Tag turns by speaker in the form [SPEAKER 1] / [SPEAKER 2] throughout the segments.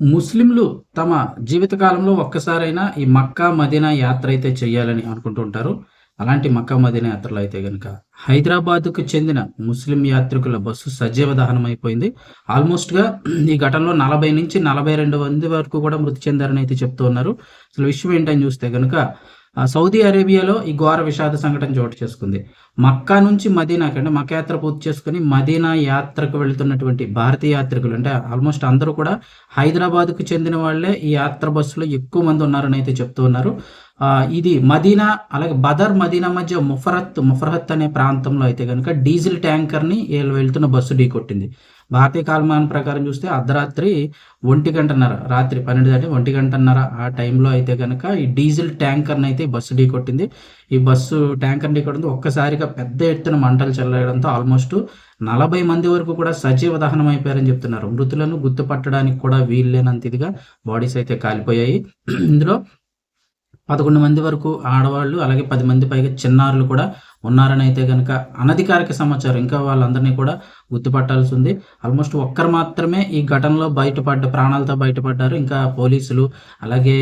[SPEAKER 1] ముస్లింలు తమ జీవితకాలంలో ఒక్కసారైనా ఈ మక్కా, మదీనా యాత్ర అయితే చేయాలని అనుకుంటూ ఉంటారు. అలాంటి మక్కా, మదీనా యాత్రలో అయితే గనుక హైదరాబాద్‌కు చెందిన ముస్లిం యాత్రికుల బస్సు సజీవ దహనమైపోయింది. ఆల్‌మోస్ట్‌గా ఈ ఘటనలో 40-42 మంది వరకు కూడా మృతి చెందారని అయితే చెప్తూ ఉన్నారు. అసలు విషయం ఏంటని చూస్తే గనుక సౌదీ అరేబియాలో ఈ ఘోర విషాద సంఘటన చోటు చేసుకుంది. మక్కా నుంచి మదీనాకి అంటే మక్కా యాత్ర పూర్తి చేసుకొని మదీనా యాత్రకు వెళ్తున్నటువంటి భారతీయ యాత్రికులు అంటే ఆల్మోస్ట్ అందరూ కూడా హైదరాబాద్‌కు చెందిన వాళ్ళే ఈ యాత్ర బస్సులో ఎక్కువ మంది ఉన్నారని అయితే చెప్తూ ఉన్నారు. ఇది మదీనా అలాగే బదర్, మదీనా మధ్య ముఫరహత్ అనే ప్రాంతంలో అయితే గనుక డీజిల్ ట్యాంకర్‌ని ఈళ్ళు వెళ్తున్న బస్సు ఢీకొట్టింది. భారతీయ కాలమానం ప్రకారం చూస్తే అర్ధరాత్రి 1:30 రాత్రి 12 దాటి 1:30 ఆ టైంలో అయితే గనక ఈ డీజిల్ ట్యాంకర్‌ని అయితే బస్సు ఢీకొట్టింది. ఈ బస్సు ట్యాంకర్‌ని ఢీకొట్టడంతో ఒక్కసారిగా పెద్ద ఎత్తున మంటలు చెలరేగడంతో ఆల్మోస్ట్ 40 మంది వరకు కూడా సజీవ దహనం అయిపోయారని చెప్తున్నారు. మృతులను గుర్తుపట్టడానికి కూడా వీల్లేనంత ఇదిగా బాడీస్ అయితే కాలిపోయాయి. ఇందులో 11 మంది వరకు ఆడవాళ్ళు, అలాగే 10 మంది పైగా చిన్నారులు కూడా ఉన్నారని అయితే గనక అనధికారిక సమాచారం. ఇంకా వాళ్ళందరినీ కూడా గుర్తుపట్టాల్సి ఉంది. ఆల్మోస్ట్ ఒక్కరు మాత్రమే ఈ ఘటనలో ప్రాణాలతో బయటపడ్డారు. ఇంకా పోలీసులు, అలాగే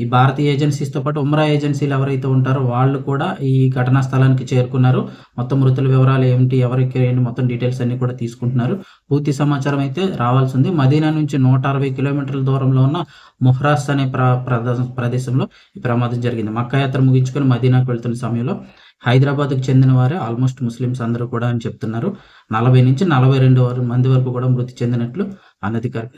[SPEAKER 1] ఈ భారతీయ ఏజెన్సీస్‌తో పాటు ఉమ్రా ఏజెన్సీలు ఎవరైతే ఉంటారో వాళ్ళు కూడా ఈ ఘటనా స్థలానికి చేరుకున్నారు. మొత్తం మృతుల వివరాలు ఏమిటి, ఎవరికి ఏంటి మొత్తం డీటెయిల్స్ అన్నీ కూడా తీసుకుంటున్నారు. పూర్తి సమాచారం అయితే రావాల్సి ఉంది. మదీనా నుంచి 160 కిలోమీటర్ల దూరంలో ఉన్న ముహ్రాస్ అనే ప్రదేశంలో ఈ ప్రమాదం జరిగింది. మక్కా యాత్ర ముగించుకొని మదీనాకు వెళ్తున్న సమయంలో హైదరాబాద్‌కు చెందిన వారే ఆల్మోస్ట్ ముస్లిమ్స్ అందరూ కూడా అని చెప్తున్నారు. 40-42 మంది వరకు కూడా మృతి చెందినట్లు అనధికారిక